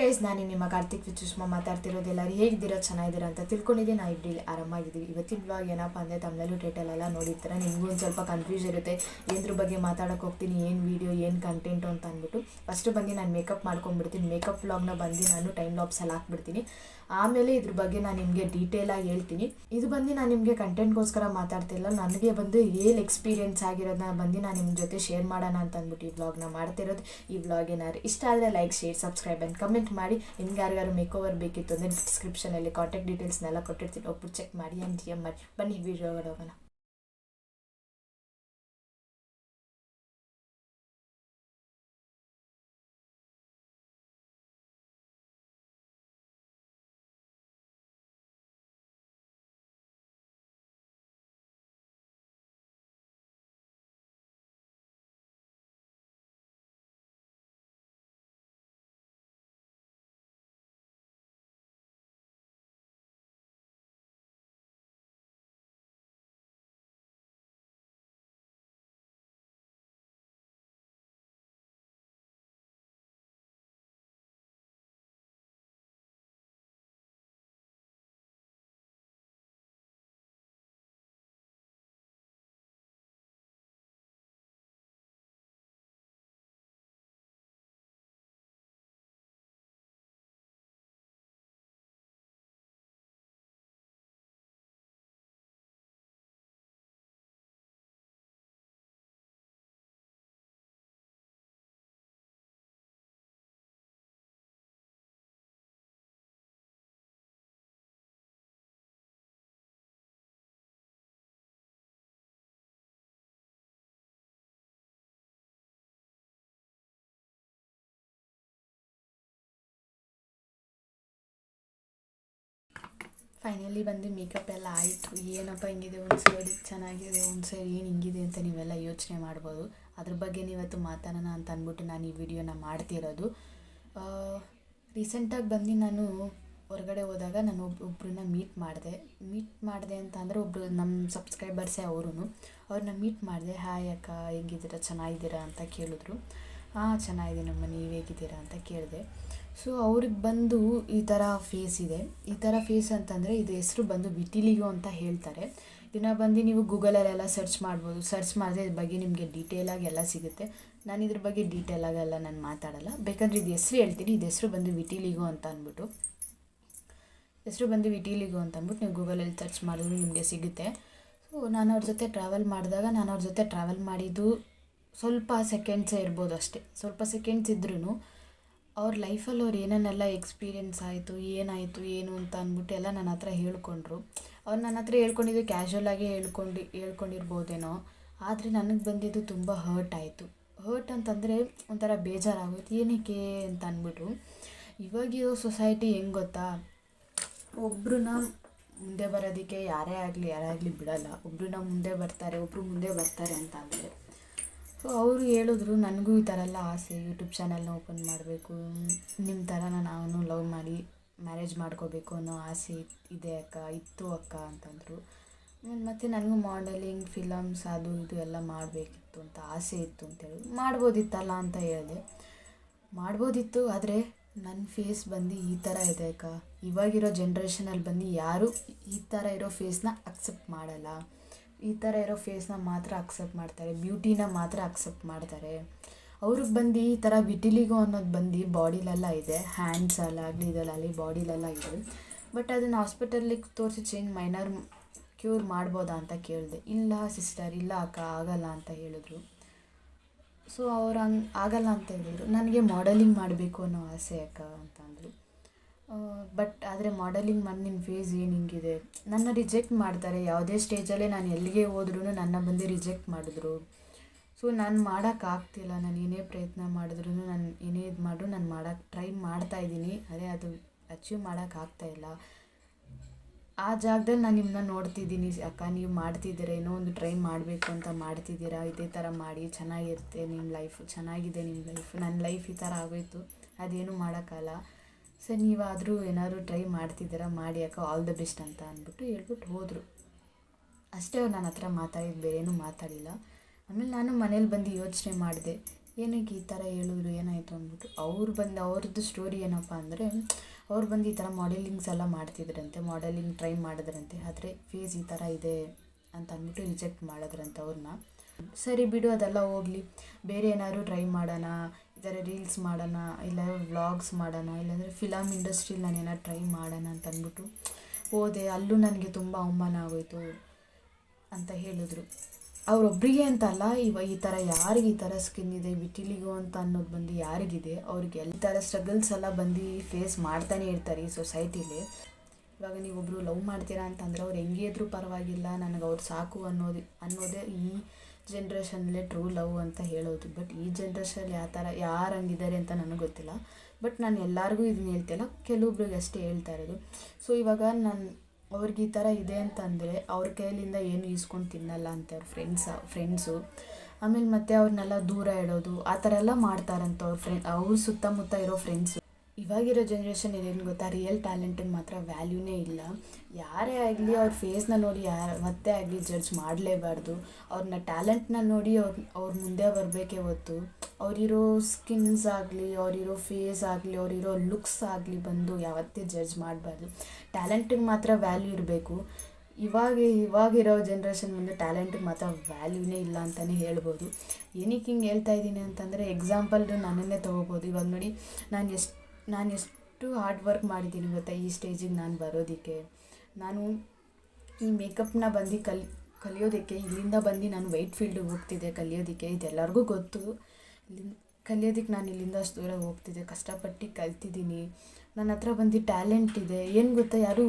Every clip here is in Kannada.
ಗೈಸ್, ನಾನು ನಿಮ್ಮ ಕಾರ್ತಿಕ್ ಸುಷ್ಮಾ ಮಾತಾಡ್ತಿರೋದು. ಎಲ್ಲರೂ ಹೇಗಿದ್ದೀರಾ, ಚೆನ್ನಾಗಿದ್ದೀರಾ ಅಂತ ತಿಳ್ಕೊಂಡಿದ್ದೀನಿ. ನಾವು ಇಬ್ಬರು ಆರಾಮಾಗಿದ್ದೀವಿ. ಇವತ್ತಿನ ಬ್ಲಾಗ್ ಏನಪ್ಪ ಅಂದರೆ ತಮ್ಮಲ್ಲೂ ಟೈಟಲ್ ಎಲ್ಲ ನೋಡಿರ್ತಾರೆ, ನಿಮಗೂ ಒಂದು ಸ್ವಲ್ಪ ಕನ್ಫ್ಯೂಸ್ ಇರುತ್ತೆ ಏನ್ರ ಬಗ್ಗೆ ಮಾತಾಡೋಕೆ ಹೋಗ್ತೀನಿ, ಏನು ವೀಡಿಯೋ ಏನು ಕಂಟೆಂಟು ಅಂತ ಅಂದ್ಬಿಟ್ಟು. ಫಸ್ಟ್ ಬಂದು ನಾನು ಮೇಕಪ್ ಮಾಡ್ಕೊಂಡ್ಬಿಡ್ತೀನಿ. ಮೇಕಪ್ ವ್ಲಾಗ್ನ ಬಂದು ನಾನು ಟೈಮ್ ಲಾಪ್ಸಲ್ಲಿ ಹಾಕ್ಬಿಡ್ತೀನಿ. ಆಮೇಲೆ ಇದ್ರ ಬಗ್ಗೆ ನಾನು ನಿಮಗೆ ಡೀಟೇಲಾಗಿ ಹೇಳ್ತೀನಿ. ಇದು ಬಂದು ನಾನು ನಿಮಗೆ ಕಂಟೆಂಟ್ಗೋಸ್ಕರ ಮಾತಾಡ್ತಿಲ್ಲ, ನನಗೆ ಬಂದು ರಿಯಲ್ ಎಕ್ಸ್ಪೀರಿಯೆನ್ಸ್ ಆಗಿರೋದನ್ನ ಬಂದು ನಾನು ನಿಮ್ಮ ಜೊತೆ ಶೇರ್ ಮಾಡೋಣ ಅಂತ ಅಂದ್ಬಿಟ್ಟು ಈ ವ್ಲಾಗ್ನ ಮಾಡ್ತಿರೋದು. ಈ ವ್ಲಾಗ್ ಏನಾದ್ರು ಇಷ್ಟ ಆದರೆ like, share, subscribe and comment ಮಾಡಿ. ನಿಮ್ಗೆ ಯಾರಿಗಾರು ಮೇಕ್ ಓವರ್ ಬೇಕಿತ್ತು ಅಂದರೆ ಡಿಸ್ಕ್ರಿಪ್ಷನಲ್ಲಿ ಕಾಂಟ್ಯಾಕ್ಟ್ ಡೀಟೇಲ್ಸ್ನೆಲ್ಲ ಕೊಟ್ಟಿರ್ತೀನಿ, ಒಬ್ಬರು ಚೆಕ್ ಮಾಡಿ ಆ್ಯಂಡ್ DM ಮಾಡಿ. ಬನ್ನಿ ವಿಡಿಯೋ ಹೋಗೋಣ. ಫೈನಲಿ ಬಂದು ಮೇಕಪ್ ಎಲ್ಲ ಆಯಿತು. ಏನಪ್ಪ ಹಿಂಗಿದೆ, ಒಂದು ಸೈಡ್ ಚೆನ್ನಾಗಿದೆ, ಒಂದು ಸೈಡ್ ಏನು ಹಿಂಗಿದೆ ಅಂತ ನೀವೆಲ್ಲ ಯೋಚನೆ ಮಾಡ್ಬೋದು. ಅದ್ರ ಬಗ್ಗೆ ಇವತ್ತು ಮಾತಾಡೋಣ ಅಂತ ಅಂದ್ಬಿಟ್ಟು ನಾನು ಈ ವಿಡಿಯೋನ ಮಾಡ್ತಿರೋದು. ರೀಸೆಂಟಾಗಿ ಬಂದು ನಾನು ಹೊರಗಡೆ ಹೋದಾಗ ನಾನು ಒಬ್ಬರನ್ನ ಮೀಟ್ ಮಾಡಿದೆ ಅಂತ ಅಂದರೆ ಒಬ್ಬರು ನಮ್ಮ ಸಬ್ಸ್ಕ್ರೈಬರ್ಸೇ ಅವ್ರನ್ನ ಮೀಟ್ ಮಾಡಿದೆ. ಹಾಯ್ ಅಕ್ಕ, ಹೆಂಗಿದ್ದೀರಾ, ಚೆನ್ನಾಗಿದ್ದೀರಾ ಅಂತ ಕೇಳಿದ್ರು. ಚೆನ್ನಾಗಿದ್ದೀನಮ್ಮ, ನೀವು ಹೇಗಿದ್ದೀರಾ ಅಂತ ಕೇಳಿದೆ. ಸೊ ಅವ್ರಿಗೆ ಬಂದು ಈ ಥರ ಫೇಸ್ ಇದೆ. ಈ ಥರ ಫೇಸ್ ಅಂತಂದರೆ ಇದು ಹೆಸರು ಬಂದು ವಿಟಿಲಿಗೋ ಅಂತ ಹೇಳ್ತಾರೆ. ಇದನ್ನು ಬಂದು ನೀವು ಗೂಗಲಲ್ಲೆಲ್ಲ ಸರ್ಚ್ ಮಾಡ್ಬೋದು. ಸರ್ಚ್ ಮಾಡಿದ್ರೆ ಇದ್ರ ಬಗ್ಗೆ ನಿಮಗೆ ಡೀಟೇಲಾಗಿ ಎಲ್ಲ ಸಿಗುತ್ತೆ. ನಾನು ಇದ್ರ ಬಗ್ಗೆ ಡೀಟೇಲಾಗೆಲ್ಲ ನಾನು ಮಾತಾಡಲ್ಲ, ಬೇಕಂದರೆ ಇದು ಹೆಸರು ಹೇಳ್ತೀನಿ. ಇದು ಹೆಸರು ಬಂದು ವಿಟಿಲಿಗೋ ಅಂತ ಅಂದ್ಬಿಟ್ಟು ನೀವು ಗೂಗಲಲ್ಲಿ ಸರ್ಚ್ ಮಾಡಿದ್ರು ನಿಮಗೆ ಸಿಗುತ್ತೆ. ಸೊ ನಾನು ಅವ್ರ ಜೊತೆ ಟ್ರಾವೆಲ್ ಮಾಡಿದ್ದು ಸ್ವಲ್ಪ ಸೆಕೆಂಡ್ಸೇ ಇರ್ಬೋದು ಅಷ್ಟೇ. ಸ್ವಲ್ಪ ಸೆಕೆಂಡ್ಸ್ ಇದ್ರೂ ಅವ್ರ ಲೈಫಲ್ಲಿ ಅವ್ರು ಏನೇನೆಲ್ಲ ಎಕ್ಸ್ಪೀರಿಯೆನ್ಸ್ ಆಯಿತು, ಏನಾಯಿತು ಏನು ಅಂತ ಅಂದ್ಬಿಟ್ಟು ಎಲ್ಲ ನನ್ನ ಹತ್ರ ಹೇಳ್ಕೊಂಡ್ರು. ಅವ್ರು ನನ್ನ ಹತ್ರ ಹೇಳ್ಕೊಂಡಿದ್ದು ಕ್ಯಾಶುವಲಾಗಿ ಹೇಳ್ಕೊಂಡಿರ್ಬೋದೇನೋ, ಆದರೆ ನನಗೆ ಬಂದಿದ್ದು ತುಂಬ ಹರ್ಟ್ ಅಂತಂದರೆ ಒಂಥರ ಬೇಜಾರಾಗೋಯ್ತು. ಏನಕ್ಕೆ ಅಂತ ಅಂದ್ಬಿಟ್ಟು, ಇವಾಗಿರೋ ಸೊಸೈಟಿ ಹೆಂಗೆ ಗೊತ್ತಾ, ಒಬ್ಬರನ್ನ ಮುಂದೆ ಬರೋದಕ್ಕೆ ಯಾರೇ ಆಗಲಿ ಬಿಡಲ್ಲ. ಒಬ್ಬರು ಮುಂದೆ ಬರ್ತಾರೆ ಅಂತ ಅಂದರೆ. ಸೊ ಅವರು ಹೇಳಿದ್ರು, ನನಗೂ ಈ ಥರ ಎಲ್ಲ ಆಸೆ, ಯೂಟ್ಯೂಬ್ ಚಾನಲ್ನ ಓಪನ್ ಮಾಡಬೇಕು, ನಿಮ್ಮ ಥರ ನಾನು ಲವ್ ಮಾಡಿ ಮ್ಯಾರೇಜ್ ಮಾಡ್ಕೋಬೇಕು ಅನ್ನೋ ಆಸೆ ಇತ್ತು ಅಕ್ಕ ಅಂತಂದರು. ಮತ್ತು ನನಗೂ ಮಾಡೆಲಿಂಗ್, ಫಿಲಮ್ಸ್ ಅದು ಇದು ಎಲ್ಲ ಮಾಡಬೇಕಿತ್ತು ಅಂತ ಆಸೆ ಇತ್ತು ಅಂತೇಳಿ. ಮಾಡ್ಬೋದಿತ್ತಲ್ಲ ಅಂತ ಹೇಳಿದೆ. ಮಾಡ್ಬೋದಿತ್ತು, ಆದರೆ ನನ್ನ ಫೇಸ್ ಬಂದು ಈ ಥರ ಇದೆ ಅಕ್ಕ. ಇವಾಗಿರೋ ಜನ್ರೇಷನಲ್ಲಿ ಬಂದು ಯಾರೂ ಈ ಥರ ಇರೋ ಫೇಸ್ನ ಅಕ್ಸೆಪ್ಟ್ ಮಾಡಲ್ಲ. ಈ ಥರ ಇರೋ ಫೇಸ್ನ ಮಾತ್ರ ಅಕ್ಸೆಪ್ಟ್ ಮಾಡ್ತಾರೆ, ಬ್ಯೂಟಿನ ಮಾತ್ರ ಅಕ್ಸೆಪ್ಟ್ ಮಾಡ್ತಾರೆ. ಅವ್ರಿಗೆ ಬಂದು ಈ ಥರ ವಿಟಿಲಿಗೋ ಅನ್ನೋದು ಬಂದು ಬಾಡಿಲೆಲ್ಲ ಇದೆ, ಹ್ಯಾಂಡ್ಸಲ್ಲಾಗಲಿ ಇದರಲ್ಲಿ ಬಾಡಿಲೆಲ್ಲ ಇದೆ. ಬಟ್ ಅದನ್ನು ಹಾಸ್ಪಿಟಲಿಗೆ ತೋರಿಸಿ ಮೈನರ್ ಕ್ಯೂರ್ ಮಾಡ್ಬೋದಾ ಅಂತ ಕೇಳಿದೆ. ಇಲ್ಲ ಸಿಸ್ಟರ್, ಇಲ್ಲ ಅಕ್ಕ, ಆಗಲ್ಲ ಅಂತ ಹೇಳಿದ್ರು. ಸೊ ಅವ್ರು ಹಂಗೆ ಆಗಲ್ಲ ಅಂತ ಹೇಳಿದ್ರು. ನನಗೆ ಮಾಡೆಲಿಂಗ್ ಮಾಡಬೇಕು ಅನ್ನೋ ಆಸೆ ಅಕ್ಕ ಅಂತ ಅಂದರು. ಬಟ್ ಆದರೆ ಮಾಡೆಲಿಂಗ್ ಮಾಡಿ ನಿನ್ನ ಫೇಸ್ ಏನು ಹಿಂಗಿದೆ, ನನ್ನ ರಿಜೆಕ್ಟ್ ಮಾಡ್ತಾರೆ. ಯಾವುದೇ ಸ್ಟೇಜಲ್ಲೇ ನಾನು ಎಲ್ಲಿಗೆ ಹೋದ್ರೂ ನನ್ನ ಬಂದು ರಿಜೆಕ್ಟ್ ಮಾಡಿದ್ರು. ಸೊ ನಾನು ಮಾಡೋಕ್ಕಾಗ್ತಿಲ್ಲ. ನಾನು ಏನೇ ಪ್ರಯತ್ನ ಮಾಡಿದ್ರು, ನಾನು ಏನೇ ಇದು ಮಾಡಿದ್ರು ನಾನು ಮಾಡೋಕ್ಕೆ ಟ್ರೈ ಮಾಡ್ತಾಯಿದ್ದೀನಿ, ಅದೇ ಅದು ಅಚೀವ್ ಮಾಡೋಕ್ಕಾಗ್ತಾಯಿಲ್ಲ. ಆ ಜಾಗದಲ್ಲಿ ನಾನು ನಿಮ್ಮನ್ನ ನೋಡ್ತಿದ್ದೀನಿ ಅಕ್ಕ, ನೀವು ಮಾಡ್ತಿದ್ದೀರಾ, ಏನೋ ಒಂದು ಟ್ರೈ ಮಾಡಬೇಕು ಅಂತ ಮಾಡ್ತಿದ್ದೀರಾ. ಇದೇ ಥರ ಮಾಡಿ, ಚೆನ್ನಾಗಿರುತ್ತೆ ನಿಮ್ಮ ಲೈಫು, ಚೆನ್ನಾಗಿದೆ ನಿಮ್ಮ ಲೈಫು. ನನ್ನ ಲೈಫ್ ಈ ಥರ ಆಗೋಯ್ತು, ಅದೇನು ಮಾಡೋಕ್ಕಲ್ಲ. ಸರ್ ನೀವಾದರೂ ಏನಾದರೂ ಟ್ರೈ ಮಾಡ್ತಿದ್ದೀರಾ, ಮಾಡಿ ಅಕ್ಕ, ಆಲ್ ದ ಬೆಸ್ಟ್ ಅಂತ ಅಂದ್ಬಿಟ್ಟು ಹೇಳ್ಬಿಟ್ಟು ಹೋದರು. ಅಷ್ಟೇ. ಅವ್ರು ನನ್ನ ಹತ್ರ ಮಾತಾಡಿದ್ದು, ಬೇರೇನೂ ಮಾತಾಡಿಲ್ಲ. ಆಮೇಲೆ ನಾನು ಮನೇಲಿ ಬಂದು ಯೋಚನೆ ಮಾಡಿದೆ, ಏನಕ್ಕೆ ಈ ಥರ ಹೇಳಿದ್ರು ಏನಾಯಿತು ಅಂದ್ಬಿಟ್ಟು ಅವ್ರದ್ದು ಸ್ಟೋರಿ ಏನಪ್ಪ ಅಂದರೆ, ಅವ್ರು ಬಂದು ಈ ಥರ ಮಾಡೆಲಿಂಗ್ಸ್ ಎಲ್ಲ ಮಾಡ್ತಿದ್ರಂತೆ, ಮಾಡೆಲಿಂಗ್ ಟ್ರೈ ಮಾಡಿದ್ರಂತೆ. ಆದರೆ ಫೇಸ್ ಈ ಥರ ಇದೆ ಅಂತ ಅಂದ್ಬಿಟ್ಟು ರಿಜೆಕ್ಟ್ ಮಾಡಿದ್ರಂತೆ ಅವ್ರನ್ನ. ಸರಿ ಬಿಡು, ಅದೆಲ್ಲ ಹೋಗಲಿ, ಬೇರೆ ಏನಾದ್ರು ಟ್ರೈ ಮಾಡೋಣ, ಈ ಥರ ರೀಲ್ಸ್ ಮಾಡೋಣ, ಇಲ್ಲ ವ್ಲಾಗ್ಸ್ ಮಾಡೋಣ, ಇಲ್ಲಾಂದರೆ ಫಿಲಮ್ ಇಂಡಸ್ಟ್ರೀಲಿ ನಾನು ಏನಾದ್ರು ಟ್ರೈ ಮಾಡೋಣ ಅಂತ ಅಂದ್ಬಿಟ್ಟು ಹೋದೆ. ಅಲ್ಲೂ ನನಗೆ ತುಂಬ ಅವಮಾನ ಆಗೋಯಿತು ಅಂತ ಹೇಳಿದ್ರು. ಅವರೊಬ್ಬರಿಗೆ ಅಂತ ಅಲ್ಲ, ಈ ಥರ ಯಾರಿಗೆ ಈ ಥರ ಸ್ಕಿನ್ ಇದೆ, ವಿಟಿಲಿಗೋ ಅಂತ ಅನ್ನೋದು ಬಂದು ಯಾರಿಗಿದೆ ಅವ್ರಿಗೆ ಎಲ್ಲ ಥರ ಸ್ಟ್ರಗಲ್ಸ್ ಎಲ್ಲ ಬಂದು ಫೇಸ್ ಮಾಡ್ತಾನೆ ಇರ್ತಾರೆ ಈ ಸೊಸೈಟಿಲಿ. ಇವಾಗ ನೀವೊಬ್ಬರು ಲವ್ ಮಾಡ್ತೀರಾ ಅಂತಂದರೆ ಅವ್ರು ಹೆಂಗೆ ಇದ್ರೂ ಪರವಾಗಿಲ್ಲ, ನನಗೆ ಅವ್ರು ಸಾಕು ಅನ್ನೋದೇ ಈ ಜನ್ರೇಷನ್ಲೇ ಟ್ರೂ ಲವ್ ಅಂತ ಹೇಳೋದು. ಬಟ್ ಈ ಜನ್ರೇಷನಲ್ಲಿ ಯಾರು ಹಂಗಿದ್ದಾರೆ ಅಂತ ನನಗೆ ಗೊತ್ತಿಲ್ಲ. ಬಟ್ ನಾನು ಎಲ್ಲರಿಗೂ ಇದನ್ನ ಹೇಳ್ತಿಲ್ಲ, ಕೆಲವೊಬ್ರಿಗೆ ಅಷ್ಟೇ ಹೇಳ್ತಾ ಇರೋದು. ಸೊ ಇವಾಗ ಅವ್ರಿಗೆ ಈ ಥರ ಇದೆ ಅಂತಂದರೆ ಅವ್ರ ಕೈಲಿಂದ ಏನು ಈಸ್ಕೊಂಡು ತಿನ್ನಲ್ಲ ಅಂತ ಅವ್ರ ಫ್ರೆಂಡ್ಸು. ಆಮೇಲೆ ಮತ್ತೆ ಅವ್ರನ್ನೆಲ್ಲ ದೂರ ಇಡೋದು ಆ ಥರ ಎಲ್ಲ ಮಾಡ್ತಾರಂತ ಅವ್ರ ಸುತ್ತಮುತ್ತ ಇರೋ ಫ್ರೆಂಡ್ಸು. ಇವಾಗಿರೋ ಜನ್ರೇಷನ್ ಏನು ಗೊತ್ತಾ, ರಿಯಲ್ ಟ್ಯಾಲೆಂಟಿಗೆ ಮಾತ್ರ ವ್ಯಾಲ್ಯೂನೇ ಇಲ್ಲ. ಯಾರೇ ಆಗಲಿ ಅವ್ರ ಫೇಸ್ನ ನೋಡಿ ಮತ್ತೆ ಆಗಲಿ ಜಡ್ಜ್ ಮಾಡಲೇಬಾರ್ದು. ಅವ್ರನ್ನ ಟ್ಯಾಲೆಂಟ್ನ ನೋಡಿ ಅವ್ರ ಮುಂದೆ ಬರಬೇಕೇ ಹೊತ್ತು ಅವರಿರೋ ಸ್ಕಿನ್ಸ್ ಆಗಲಿ, ಅವರಿರೋ ಫೇಸ್ ಆಗಲಿ, ಅವರಿರೋ ಲುಕ್ಸ್ ಆಗಲಿ ಬಂದು ಯಾವತ್ತೇ ಜಡ್ಜ್ ಮಾಡಬಾರ್ದು. ಟ್ಯಾಲೆಂಟಿಗೆ ಮಾತ್ರ ವ್ಯಾಲ್ಯೂ ಇರಬೇಕು. ಇವಾಗಿರೋ ಜನ್ರೇಷನ್ ಮುಂದೆ ಟ್ಯಾಲೆಂಟಿಗೆ ಮಾತ್ರ ವ್ಯಾಲ್ಯೂನೇ ಇಲ್ಲ ಅಂತಲೇ ಹೇಳ್ಬೋದು. ಏನಕ್ಕೆ ಹಿಂಗೆ ಹೇಳ್ತಾ ಇದ್ದೀನಿ ಅಂತಂದರೆ, ಎಕ್ಸಾಂಪಲ್ ನನ್ನನ್ನೇ ತೊಗೋಬೋದು. ಇವಾಗ ನೋಡಿ, ನಾನು ಎಷ್ಟು ಹಾರ್ಡ್ ವರ್ಕ್ ಮಾಡಿದ್ದೀನಿ ಗೊತ್ತಾ ಈ ಸ್ಟೇಜಿಗೆ ನಾನು ಬರೋದಕ್ಕೆ. ನಾನು ಈ ಮೇಕಪ್ನ ಬಂದು ಕಲಿಯೋದಕ್ಕೆ ಇಲ್ಲಿಂದ ಬಂದು ನಾನು ವೈಟ್ ಫೀಲ್ಡಿಗೆ ಹೋಗ್ತಿದ್ದೆ ಕಲಿಯೋದಕ್ಕೆ. ಇದೆಲ್ಲರಿಗೂ ಗೊತ್ತು. ಕಲಿಯೋದಕ್ಕೆ ನಾನು ಇಲ್ಲಿಂದ ಅಷ್ಟು ದೂರ ಹೋಗ್ತಿದ್ದೆ, ಕಷ್ಟಪಟ್ಟು ಕಲ್ತಿದ್ದೀನಿ. ನನ್ನ ಹತ್ರ ಬಂದು ಟ್ಯಾಲೆಂಟ್ ಇದೆ. ಏನು ಗೊತ್ತಾ, ಯಾರೂ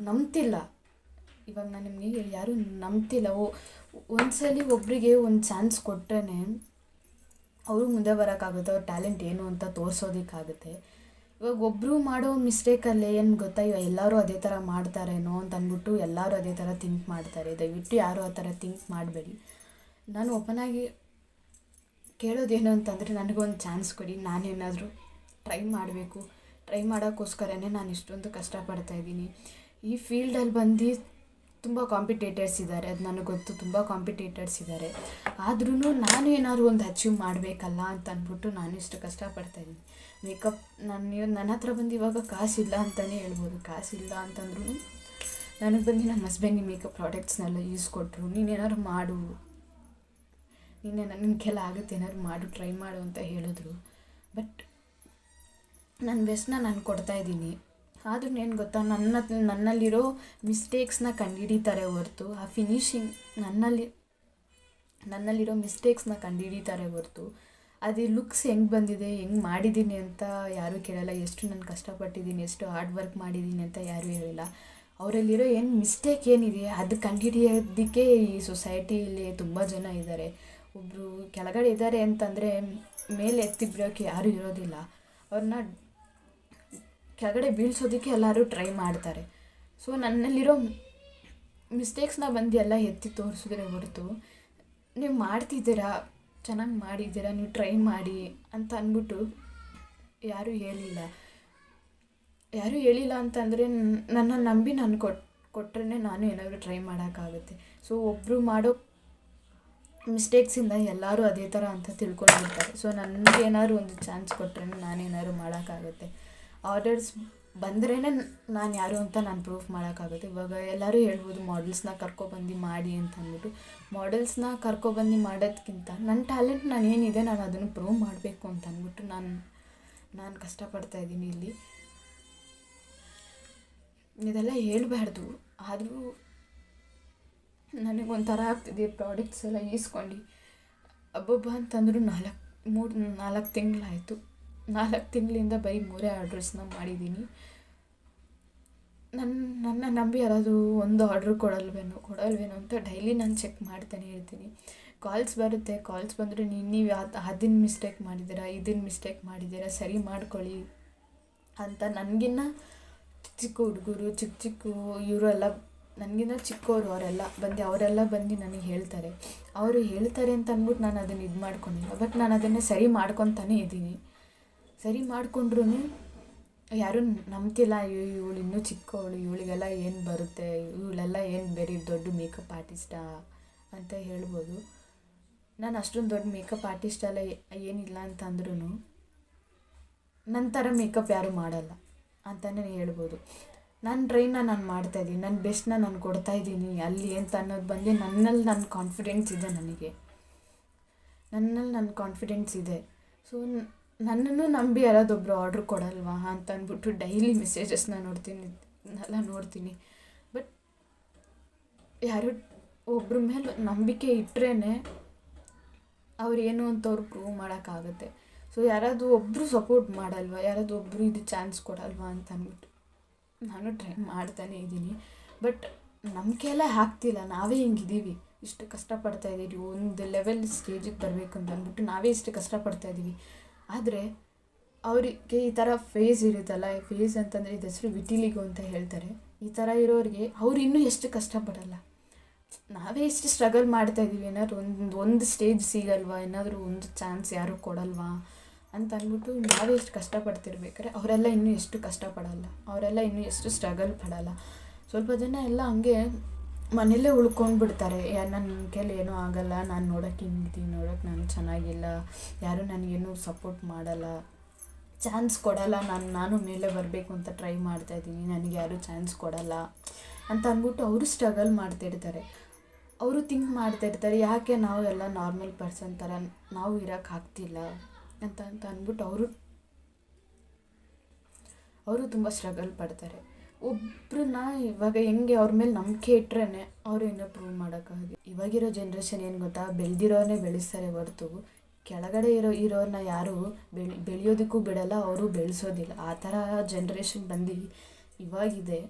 ನಂಬ್ತಿಲ್ಲ. ಇವಾಗ ನಾನು ನಿಮಗೆ ಯಾರೂ ನಂಬ್ತಿಲ್ಲ. ಒಂದ್ಸಲಿ ಒಬ್ಬರಿಗೆ ಒಂದು ಚಾನ್ಸ್ ಕೊಟ್ಟರೆ ಅವರು ಮುಂದೆ ಬರೋಕ್ಕಾಗುತ್ತೆ, ಅವ್ರ ಟ್ಯಾಲೆಂಟ್ ಏನು ಅಂತ ತೋರಿಸೋದಕ್ಕಾಗುತ್ತೆ. ಇವಾಗ ಒಬ್ಬರು ಮಾಡೋ ಮಿಸ್ಟೇಕಲ್ಲೇ ಏನು ಗೊತ್ತಾ, ಇವಾಗ ಎಲ್ಲರೂ ಅದೇ ಥರ ಮಾಡ್ತಾರೇನೋ ಅಂತ ಅಂದ್ಬಿಟ್ಟು ಎಲ್ಲರೂ ಅದೇ ಥರ ಥಿಂಕ್ ಮಾಡ್ತಾರೆ. ದಯವಿಟ್ಟು ಯಾರೂ ಆ ಥರ ಥಿಂಕ್ ಮಾಡಬೇಡಿ. ನಾನು ಓಪನಾಗಿ ಕೇಳೋದೇನು ಅಂತಂದರೆ, ನನಗೊಂದು ಚಾನ್ಸ್ ಕೊಡಿ, ನಾನೇನಾದರೂ ಟ್ರೈ ಮಾಡಬೇಕು. ಟ್ರೈ ಮಾಡೋಕ್ಕೋಸ್ಕರನೇ ನಾನು ಇಷ್ಟೊಂದು ಕಷ್ಟಪಡ್ತಾಯಿದ್ದೀನಿ. ಈ ಫೀಲ್ಡಲ್ಲಿ ಬಂದು ತುಂಬ ಕಾಂಪಿಟೇಟರ್ಸ್ ಇದ್ದಾರೆ, ಅದು ನನಗೆ ಗೊತ್ತು. ತುಂಬ ಕಾಂಪಿಟೇಟರ್ಸ್ ಇದ್ದಾರೆ. ಆದ್ರೂ ನಾನು ಏನಾದರೂ ಒಂದು ಅಚೀವ್ ಮಾಡಬೇಕಲ್ಲ ಅಂತ ಅಂದ್ಬಿಟ್ಟು ನಾನು ಇಷ್ಟು ಕಷ್ಟಪಡ್ತಾಯಿದ್ದೀನಿ. ಮೇಕಪ್ ನನ್ನ ಹತ್ರ ಬಂದು ಇವಾಗ ಕಾಸಿಲ್ಲ ಅಂತಲೇ ಹೇಳ್ಬೋದು. ಕಾಸಿಲ್ಲ ಅಂತಂದ್ರೂ ನನಗೆ ಬಂದು ನಮ್ಮ ಹಸ್ಬೆಂಡಿಗೆ ಮೇಕಪ್ ಪ್ರಾಡಕ್ಟ್ಸ್ನೆಲ್ಲ ಯೂಸ್ ಕೊಟ್ಟರು. ನೀನೇನಾದ್ರು ಮಾಡು, ನಿನ್ನ ಕೆಲ ಆಗುತ್ತೆ, ಏನಾದ್ರು ಮಾಡು, ಟ್ರೈ ಮಾಡು ಅಂತ ಹೇಳಿದ್ರು. ಬಟ್ ನನ್ನ ಬೆಸ್ಟ್ನ ನಾನು ಕೊಡ್ತಾಯಿದ್ದೀನಿ. ಆದ್ರೂ ಏನು ಗೊತ್ತಾ, ನನ್ನಲ್ಲಿರೋ ಮಿಸ್ಟೇಕ್ಸ್ನ ಕಂಡುಹಿಡಿತಾರೆ ಹೊರತು, ಆ ಫಿನಿಶಿಂಗ್ ನನ್ನಲ್ಲಿರೋ ಮಿಸ್ಟೇಕ್ಸ್ನ ಕಂಡುಹಿಡಿತಾರೆ ಹೊರತು, ಅದು ಲುಕ್ಸ್ ಹೆಂಗೆ ಬಂದಿದೆ, ಹೆಂಗೆ ಮಾಡಿದ್ದೀನಿ ಅಂತ ಯಾರೂ ಕೇಳಲ್ಲ. ಎಷ್ಟು ನಾನು ಕಷ್ಟಪಟ್ಟಿದ್ದೀನಿ, ಎಷ್ಟು ಹಾರ್ಡ್ ವರ್ಕ್ ಮಾಡಿದ್ದೀನಿ ಅಂತ ಯಾರೂ ಹೇಳಿಲ್ಲ. ಅವರಲ್ಲಿರೋ ಏನು ಮಿಸ್ಟೇಕ್ ಏನಿದೆ ಅದು ಕಂಡುಹಿಡಿಯೋದಕ್ಕೆ ಈ ಸೊಸೈಟಿಲಿ ತುಂಬ ಜನ ಇದ್ದಾರೆ. ಒಬ್ಬರು ಕೆಳಗಡೆ ಇದ್ದಾರೆ ಅಂತಂದರೆ ಮೇಲೆ ಎತ್ತಿ ಬಿಡೋಕ್ಕೆ ಯಾರೂ ಇರೋದಿಲ್ಲ. ಅವ್ರನ್ನ ಕೆಳಗಡೆ ಬೀಳ್ಸೋದಕ್ಕೆ ಎಲ್ಲರೂ ಟ್ರೈ ಮಾಡ್ತಾರೆ. ಸೊ ನನ್ನಲ್ಲಿರೋ ಮಿಸ್ಟೇಕ್ಸ್ನ ಬಂದು ಎಲ್ಲ ಎತ್ತಿ ತೋರಿಸಿದ್ರೆ ಹೊರತು, ನೀವು ಮಾಡ್ತಿದ್ದೀರಾ, ಚೆನ್ನಾಗಿ ಮಾಡಿದ್ದೀರಾ, ನೀವು ಟ್ರೈ ಮಾಡಿ ಅಂತ ಅಂದ್ಬಿಟ್ಟು ಯಾರೂ ಹೇಳಿಲ್ಲ ಅಂತಂದರೆ, ನನ್ನ ನಂಬಿ ನಾನು ಕೊಟ್ಟರೆ ನಾನು ಏನಾದರೂ ಟ್ರೈ ಮಾಡೋಕ್ಕಾಗುತ್ತೆ. ಸೊ ಒಬ್ಬರು ಮಾಡೋ ಮಿಸ್ಟೇಕ್ಸಿಂದ ಎಲ್ಲರೂ ಅದೇ ಥರ ಅಂತ ತಿಳ್ಕೊಂಡಿರ್ತಾರೆ. ಸೊ ನನಗೇನಾದ್ರು ಒಂದು ಚಾನ್ಸ್ ಕೊಟ್ಟರೆ ನಾನೇನಾದ್ರು ಮಾಡೋಕ್ಕಾಗುತ್ತೆ. ಆರ್ಡರ್ಸ್ ಬಂದ್ರೇ ನಾನು ಯಾರು ಅಂತ ನಾನು ಪ್ರೂಫ್ ಮಾಡೋಕ್ಕಾಗುತ್ತೆ. ಇವಾಗ ಎಲ್ಲರೂ ಹೇಳ್ಬೋದು ಮಾಡೆಲ್ಸ್ನ ಕರ್ಕೊಬಂದು ಮಾಡಿ ಅಂತ ಅಂದ್ಬಿಟ್ಟು. ಮಾಡೆಲ್ಸ್ನ ಕರ್ಕೊಬಂದು ಮಾಡೋದಕ್ಕಿಂತ ನನ್ನ ಟ್ಯಾಲೆಂಟ್ ನಾನು ಏನಿದೆ ನಾನು ಅದನ್ನು ಪ್ರೂವ್ ಮಾಡಬೇಕು ಅಂತ ಅಂದ್ಬಿಟ್ಟು ನಾನು ಕಷ್ಟಪಡ್ತಾಯಿದ್ದೀನಿ ಇಲ್ಲಿ. ಇದೆಲ್ಲ ಹೇಳ್ಬಾರ್ದು, ಆದರೂ ನನಗೊಂಥರ ಆಗ್ತಿದೆ. ಪ್ರಾಡಕ್ಟ್ಸ್ ಎಲ್ಲ ಈಸ್ಕೊಂಡು ಅಬ್ಬಬ್ಬ ಅಂತಂದರೂ 4 ತಿಂಗಳಾಯಿತು. 4 ತಿಂಗಳಿಂದ ಬರೀ 3 ಆರ್ಡ್ರಸ್ನ ಮಾಡಿದ್ದೀನಿ. ನನ್ನ ನಂಬಿ ಯಾರಾದರೂ ಒಂದು ಆರ್ಡ್ರ್ ಕೊಡಲ್ವೇನೋ ಅಂತ ಡೈಲಿ ನಾನು ಚೆಕ್ ಮಾಡ್ತಾನೆ ಇರ್ತೀನಿ. ಕಾಲ್ಸ್ ಬರುತ್ತೆ. ಕಾಲ್ಸ್ ಬಂದರೆ ನೀವು ಅದನ್ನು ಮಿಸ್ಟೇಕ್ ಮಾಡಿದ್ದೀರಾ, ಇದನ್ನು ಮಿಸ್ಟೇಕ್ ಮಾಡಿದ್ದೀರಾ, ಸರಿ ಮಾಡ್ಕೊಳ್ಳಿ ಅಂತ. ನನಗಿನ್ನ ಚಿಕ್ಕ ಹುಡುಗರು ಚಿಕ್ಕ ಇವರೆಲ್ಲ ನನಗಿನ್ನ ಚಿಕ್ಕವರು ಅವರೆಲ್ಲ ಬಂದು ನನಗೆ ಹೇಳ್ತಾರೆ. ಅವರು ಹೇಳ್ತಾರೆ ಅಂತ ಅಂದ್ಬಿಟ್ಟು ನಾನು ಅದನ್ನು ಇದು ಮಾಡ್ಕೊಂಡಿಲ್ಲ. ಬಟ್ ನಾನು ಅದನ್ನು ಸರಿ ಮಾಡ್ಕೊತಾನೇ ಇದ್ದೀನಿ. ಸರಿ ಮಾಡಿಕೊಂಡ್ರೂ ಯಾರೂ ನಂಬ್ತಿಲ್ಲ. ಇವಳು ಇನ್ನೂ ಚಿಕ್ಕವಳು, ಇವಳಿಗೆಲ್ಲ ಏನು ಬರುತ್ತೆ, ಇವಳೆಲ್ಲ ಏನು ಬೇರೆ ದೊಡ್ಡ ಮೇಕಪ್ ಆರ್ಟಿಸ್ಟಾ ಅಂತ ಹೇಳ್ಬೋದು. ನಾನು ಅಷ್ಟೊಂದು ದೊಡ್ಡ ಮೇಕಪ್ ಆರ್ಟಿಸ್ಟ್ ಎಲ್ಲ ಏನಿಲ್ಲ ಅಂತ ಅಂದ್ರೂ ನನ್ನ ಥರ ಮೇಕಪ್ ಯಾರೂ ಮಾಡಲ್ಲ ಅಂತಲೇ ಹೇಳ್ಬೋದು. ನನ್ನ ಟ್ರೈನ ನಾನು ಮಾಡ್ತಾಯಿದ್ದೀನಿ, ನನ್ನ ಬೆಸ್ಟ್ನ ನಾನು ಕೊಡ್ತಾಯಿದ್ದೀನಿ ಅಲ್ಲಿ ಅಂತ ಅನ್ನೋದು ಬಂದು ನನ್ನಲ್ಲಿ ನನ್ನ ಕಾನ್ಫಿಡೆನ್ಸ್ ಇದೆ. ನನ್ನಲ್ಲಿ ನನ್ನ ಕಾನ್ಫಿಡೆನ್ಸ್ ಇದೆ. ಸೊ ನನ್ನನ್ನು ನಂಬಿ ಯಾರಾದೊಬ್ಬರು ಆರ್ಡ್ರ್ ಕೊಡಲ್ವಾ ಅಂತ ಅಂದ್ಬಿಟ್ಟು ಡೈಲಿ ಮೆಸೇಜಸ್ನ ನೋಡ್ತೀನಿ. ಬಟ್ ಯಾರು ಒಬ್ಬರ ಮೇಲೆ ನಂಬಿಕೆ ಇಟ್ಟರೆ ಅವ್ರು ಏನು ಅಂತ ಅವ್ರು ಪ್ರೂವ್ ಮಾಡೋಕ್ಕಾಗುತ್ತೆ. ಸೊ ಯಾರಾದರೂ ಒಬ್ಬರು ಸಪೋರ್ಟ್ ಮಾಡಲ್ವ, ಯಾರಾದರೂ ಒಬ್ಬರು ಇದು ಚಾನ್ಸ್ ಕೊಡಲ್ವಾ ಅಂತ ಅಂದ್ಬಿಟ್ಟು ನಾನು ಟ್ರೈ ಮಾಡ್ತಾನೇ ಇದ್ದೀನಿ. ಬಟ್ ನಂಬಿಕೆ ಎಲ್ಲ ಹಾಕ್ತಿಲ್ಲ, ನಾವೇ ಹಿಂಗಿದ್ದೀವಿ, ಇಷ್ಟು ಕಷ್ಟಪಡ್ತಾಯಿದ್ದೀವಿ, ಒಂದು ಲೆವೆಲ್ ಸ್ಟೇಜಿಗೆ ಬರಬೇಕು ಅಂತ ಅಂದ್ಬಿಟ್ಟು ನಾವೇ ಇಷ್ಟು ಕಷ್ಟಪಡ್ತಾಯಿದ್ದೀವಿ. ಆದರೆ ಅವರಿಗೆ ಈ ಥರ ಫೇಸ್ ಇರುತ್ತಲ್ಲ, ಈ ಫೇಸ್ ಅಂತಂದರೆ ಇದು ಹೆಸರು ವಿಟಿಲಿಗೋ ಅಂತ ಹೇಳ್ತಾರೆ. ಈ ಥರ ಇರೋರಿಗೆ ಅವ್ರು ಇನ್ನೂ ಎಷ್ಟು ಕಷ್ಟಪಡಲ್ಲ, ನಾವೇ ಎಷ್ಟು ಸ್ಟ್ರಗಲ್ ಮಾಡ್ತಾಯಿದ್ದೀವಿ. ಏನಾದರೂ ಒಂದು ಸ್ಟೇಜ್ ಸಿಗಲ್ವಾ, ಏನಾದರೂ ಒಂದು ಚಾನ್ಸ್ ಯಾರೂ ಕೊಡಲ್ವಾ ಅಂತ ಅಂದ್ಬಿಟ್ಟು ನಾವೇ ಎಷ್ಟು ಕಷ್ಟಪಡ್ತಿರ್ಬೇಕಾದ್ರೆ ಅವರೆಲ್ಲ ಇನ್ನೂ ಎಷ್ಟು ಕಷ್ಟಪಡಲ್ಲ, ಅವರೆಲ್ಲ ಇನ್ನೂ ಎಷ್ಟು ಸ್ಟ್ರಗಲ್ ಪಡಲ್ಲ. ಸ್ವಲ್ಪ ಜನ ಎಲ್ಲ ಹಂಗೆ ಮನೆಯಲ್ಲೇ ಉಳ್ಕೊಂಡ್ಬಿಡ್ತಾರೆ. ನನ್ನ ಕೈಲಿ ಏನೂ ಆಗೋಲ್ಲ, ನಾನು ನೋಡೋಕ್ಕೆ ಹಿಂಗಿದ್ದೀನಿ, ನೋಡೋಕ್ಕೆ ನಾನು ಚೆನ್ನಾಗಿಲ್ಲ, ಯಾರೂ ನನಗೇನು ಸಪೋರ್ಟ್ ಮಾಡಲ್ಲ, ಚಾನ್ಸ್ ಕೊಡಲ್ಲ, ನಾನು ಮೇಲೆ ಬರಬೇಕು ಅಂತ ಟ್ರೈ ಮಾಡ್ತಾಯಿದ್ದೀನಿ, ನನಗೆ ಯಾರೂ ಚಾನ್ಸ್ ಕೊಡಲ್ಲ ಅಂತ ಅಂದ್ಬಿಟ್ಟು ಅವರು ಸ್ಟ್ರಗಲ್ ಮಾಡ್ತಿರ್ತಾರೆ. ಅವರು ಥಿಂಕ್ ಮಾಡ್ತಾಯಿರ್ತಾರೆ, ಯಾಕೆ ನಾವು ಎಲ್ಲ ನಾರ್ಮಲ್ ಪರ್ಸನ್ ಥರ ನಾವು ಇರೋಕ್ಕಾಗ್ತಿಲ್ಲ ಅಂತ ಅಂದ್ಬಿಟ್ಟು ಅವರು ತುಂಬ ಸ್ಟ್ರಗಲ್ ಪಡ್ತಾರೆ. ಒಬ್ಬರನ್ನ ಇವಾಗ ಹೆಂಗೆ ಅವ್ರ ಮೇಲೆ ನಂಬಿಕೆ ಇಟ್ಟರೆ ಅವರು ಇನ್ನೂ ಪ್ರೂವ್ ಮಾಡೋಕ್ಕಾಗಿ. ಇವಾಗಿರೋ ಜನ್ರೇಷನ್ ಏನು ಗೊತ್ತಾ, ಬೆಳೆದಿರೋನೇ ಬೆಳೆಸ್ತಾರೆ ಹೊರತು ಕೆಳಗಡೆ ಇರೋರನ್ನ ಯಾರು ಬೆಳೆಯೋದಕ್ಕೂ ಬಿಡಲ್ಲ, ಅವರು ಬೆಳೆಸೋದಿಲ್ಲ. ಆ ಥರ ಜನ್ರೇಷನ್ ಬಂದು ಇವಾಗಿದೆ.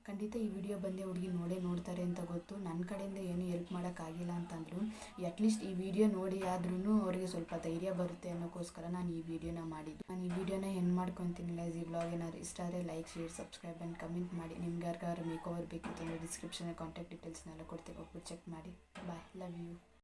ಖಂಡಿತ ಈ ವಿಡಿಯೋ ಬಂದೇ ಹುಡುಗಿ ನೋಡ್ತಾರೆ ಅಂತ ಗೊತ್ತು. ನನ್ನ ಕಡೆಯಿಂದ ಏನೂ ಹೆಲ್ಪ್ ಮಾಡೋಕ್ಕಾಗಿಲ್ಲ ಅಂತಂದರು, ಅಟ್ಲೀಸ್ಟ್ ಈ ವಿಡಿಯೋ ನೋಡಿ ಆದ್ರೂ ಅವರಿಗೆ ಸ್ವಲ್ಪ ಧೈರ್ಯ ಬರುತ್ತೆ ಅನ್ನೋಕ್ಕೋಸ್ಕರ ನಾನು ಈ ವಿಡಿಯೋನ ಮಾಡಿದ್ದು. ನಾನು ಈ ವಿಡಿಯೋನ ಹೆಂಗೆ ಮಾಡ್ಕೊತೀನಿ ಗೈಸ್, ಈ ವ್ಲಾಗ್ ಏನಾದ್ರು ಇಷ್ಟ ಆದರೆ like, share, subscribe and comment ಮಾಡಿ. ನಿಮ್ಗೆ ಯಾರಿಗಾರು ಮೇಕ್ ಓವರ್ ಬೇಕಿತ್ತು ಅಂದರೆ ಡಿಸ್ಕ್ರಿಪ್ಷನಲ್ಲಿ ಕಾಂಟ್ಯಾಕ್ಟ್ ಡೀಟೇಲ್ಸ್ನೆಲ್ಲ ಕೊಡ್ತೀನಿ, ಹೋಗ್ಬಿಟ್ಟು ಚೆಕ್ ಮಾಡಿ. ಬಾಯ್, ಲವ್ ಯು.